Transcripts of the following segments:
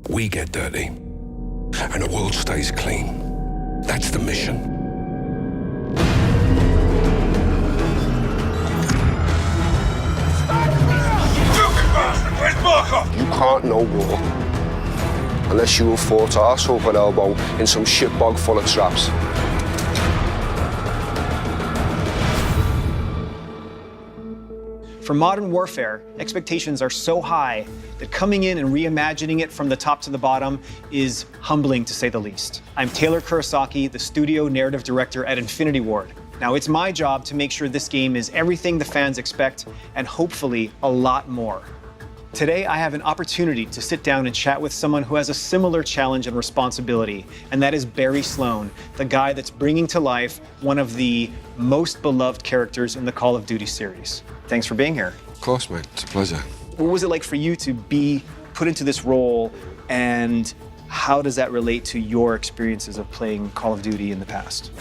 We get dirty, and the world stays clean. That's the mission. Where's Barkov? You can't know war unless you have fought arse over elbow in some shit bog full of traps. For Modern Warfare, expectations are so high that coming in and reimagining it from the top to the bottom is humbling, to say the least. I'm Taylor Kurosaki, the studio narrative director at Infinity Ward. Now, it's my job to make sure this game is everything the fans expect, and hopefully a lot more. Today, I have an opportunity to sit down and chat with someone who has a similar challenge and responsibility, and that is Barry Sloan, the guy that's bringing to life one of the most beloved characters in the Call of Duty series. Thanks for being here. Of course, mate. It's a pleasure. What was it like for you to be put into this role, and how does that relate to your experiences of playing Call of Duty in the past?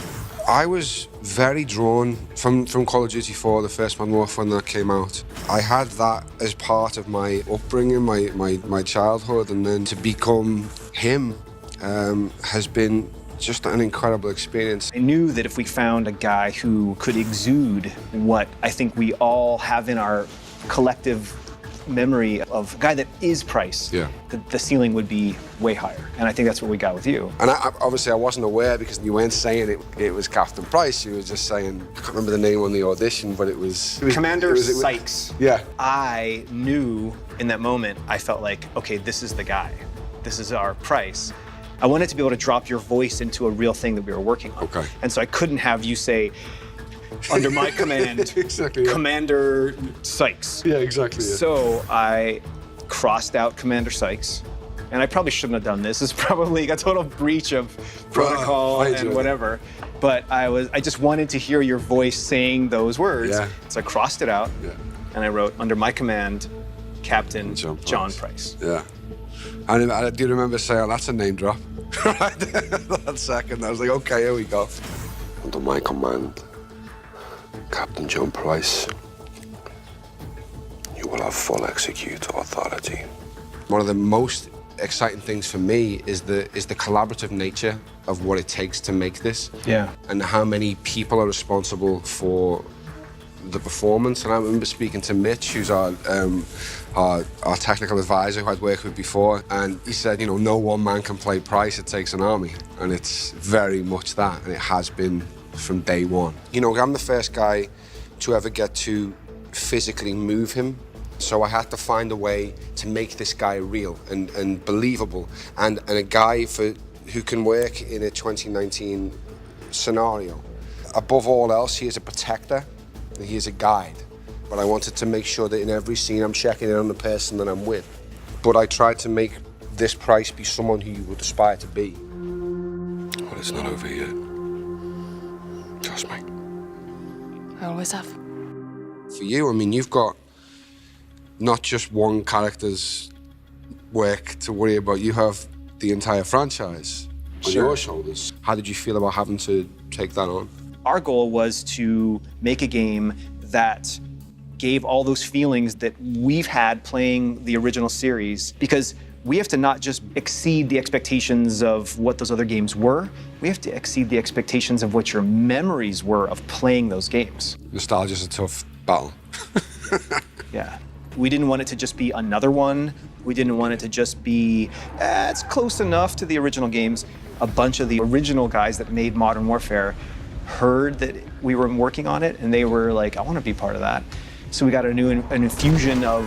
I was very drawn from Call of Duty 4, the first Modern Warfare that came out. I had that as part of my upbringing, my childhood, and then to become him has been just an incredible experience. I knew that if we found a guy who could exude what I think we all have in our collective memory of a guy that is Price, Yeah. the ceiling would be way higher. And I think that's what we got with you. And obviously I wasn't aware because you weren't saying it was Captain Price. You were just saying, I can't remember the name on the audition, but it was Commander Sykes. Yeah. I knew in that moment, I felt like, okay, this is the guy. This is our Price. I wanted to be able to drop your voice into a real thing that we were working on. Okay. And so I couldn't have you say, under my command, Exactly, yeah. Commander Sykes. Yeah, exactly. Yeah. So I crossed out Commander Sykes, and I probably shouldn't have done this. It's probably a total breach of protocol I and enjoyed it. whatever. But I just wanted to hear your voice saying those words. Yeah. So I crossed it out, Yeah. and I wrote, under my command, Captain John John Price. Price. Yeah. And I do remember saying, oh, that's a name drop. Right there, that second, I was like, okay, here we go. Under my command, Captain John Price, you will have full executor authority. One of the most exciting things for me is the collaborative nature of what it takes to make this. Yeah. And how many people are responsible for the performance. And I remember speaking to Mitch, who's our technical advisor who I'd worked with before, and he said, you know, no one man can play Price, it takes an army. And it's very much that, and it has been from day one. You know, I'm the first guy to ever get to physically move him, so I had to find a way to make this guy real and believable, and a guy who can work in a 2019 scenario. Above all else, he is a protector, and he is a guide. But I wanted to make sure that in every scene I'm checking in on the person that I'm with. But I tried to make this Price be someone who you would aspire to be. Well, it's not over yet. Trust me. I always have. For you, I mean, you've got not just one character's work to worry about. You have the entire franchise on your shoulders. How did you feel about having to take that on? Our goal was to make a game that gave all those feelings that we've had playing the original series, because we have to not just exceed the expectations of what those other games were, we have to exceed the expectations of what your memories were of playing those games. Nostalgia's a tough battle. Yeah. We didn't want it to just be another one. We didn't want it to just be, it's close enough to the original games. A bunch of the original guys that made Modern Warfare heard that we were working on it, and they were like, I want to be part of that. So we got an infusion of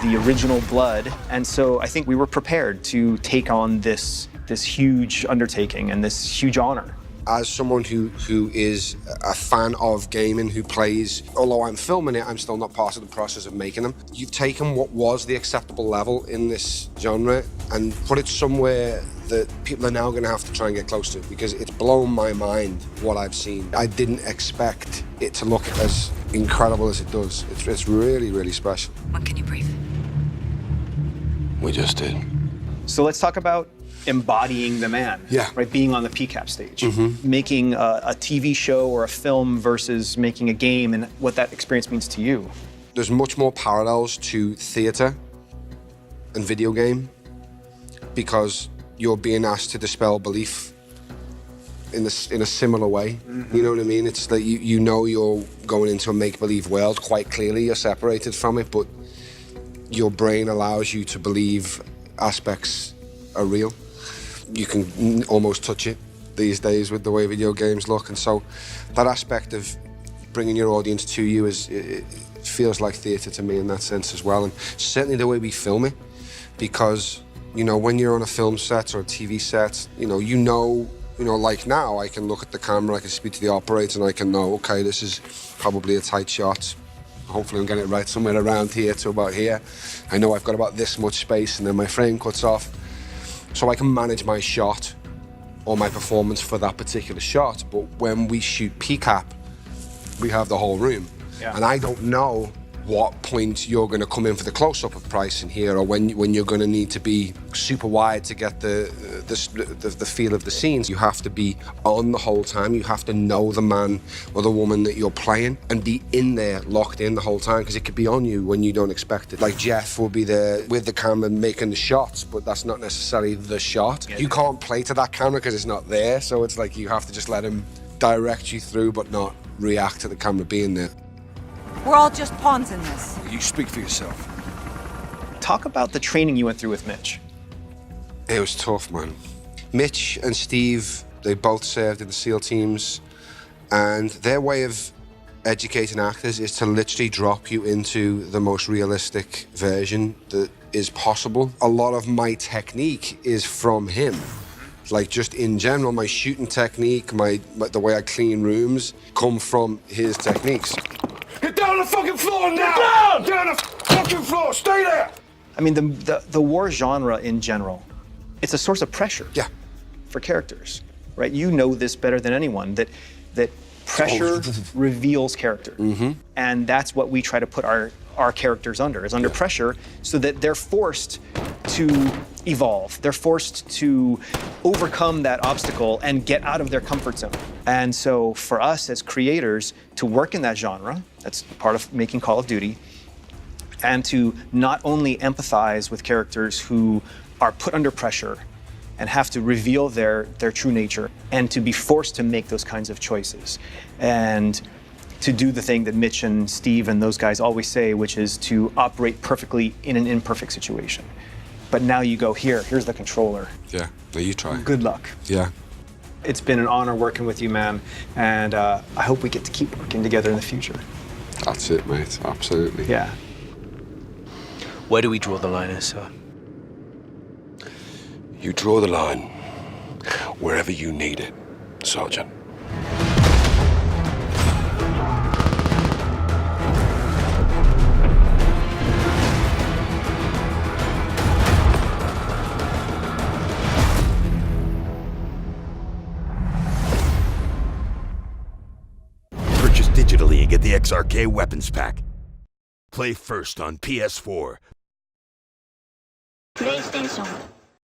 the original blood, and so I think we were prepared to take on this huge undertaking and this huge honor. As someone who is a fan of gaming, who plays, although I'm filming it, I'm still not part of the process of making them. You've taken what was the acceptable level in this genre and put it somewhere that people are now going to have to try and get close to, because it's blown my mind what I've seen. I didn't expect it to look as incredible as it does. It's really, really special. When can you breathe? We just did. So let's talk about embodying the man, Yeah. right? Being on the PCAP stage, making a TV show or a film versus making a game, and what that experience means to you. There's much more parallels to theatre and video game because you're being asked to dispel belief in a similar way. You know what I mean? It's that you know you're going into a make-believe world quite clearly. You're separated from it, but your brain allows you to believe aspects are real. You can almost touch it these days with the way video games look, and so that aspect of bringing your audience to you it feels like theatre to me in that sense as well, and certainly the way we film it, because when you're on a film set or a TV set, like now I can look at the camera, I can speak to the operator, and I can know, okay, this is probably a tight shot. Hopefully I'm getting it right somewhere around here to about here. I know I've got about this much space, and then my frame cuts off. So I can manage my shot or my performance for that particular shot. But when we shoot PCAP, we have the whole room. Yeah. And I don't know what point you're going to come in for the close-up of Price in here, or when you're going to need to be super wide to get the feel of the scenes. You have to be on the whole time. You have to know the man or the woman that you're playing and be in there, locked in the whole time, because it could be on you when you don't expect it. Like Jeff will be there with the camera making the shots, but that's not necessarily the shot. Yeah. You can't play to that camera because it's not there, so it's like you have to just let him direct you through, but not react to the camera being there. We're all just pawns in this. You speak for yourself. Talk about the training you went through with Mitch. It was tough, man. Mitch and Steve, they both served in the SEAL teams, and their way of educating actors is to literally drop you into the most realistic version that is possible. A lot of my technique is from him. Like, just in general, my shooting technique, the way I clean rooms come from his techniques. Get down on the fucking floor now! Get down! Down the fucking floor! Stay there! I mean, the war genre in general, it's a source of pressure. Yeah. For characters, right? You know this better than anyone, that pressure reveals character. And that's what we try to put our characters under, is under pressure, so that they're forced to evolve. They're forced to overcome that obstacle and get out of their comfort zone. And so for us as creators to work in that genre, that's part of making Call of Duty, and to not only empathize with characters who are put under pressure and have to reveal their true nature, and to be forced to make those kinds of choices, and to do the thing that Mitch and Steve and those guys always say, which is to operate perfectly in an imperfect situation. But now you go, here's the controller. Yeah, now you try. Good luck. Yeah. It's been an honor working with you, man, and I hope we get to keep working together in the future. That's it, mate. Absolutely. Yeah. Where do we draw the line, sir? You draw the line wherever you need it, Sergeant. Purchase digitally and get the XRK Weapons Pack. Play first on PS4. プレイステーション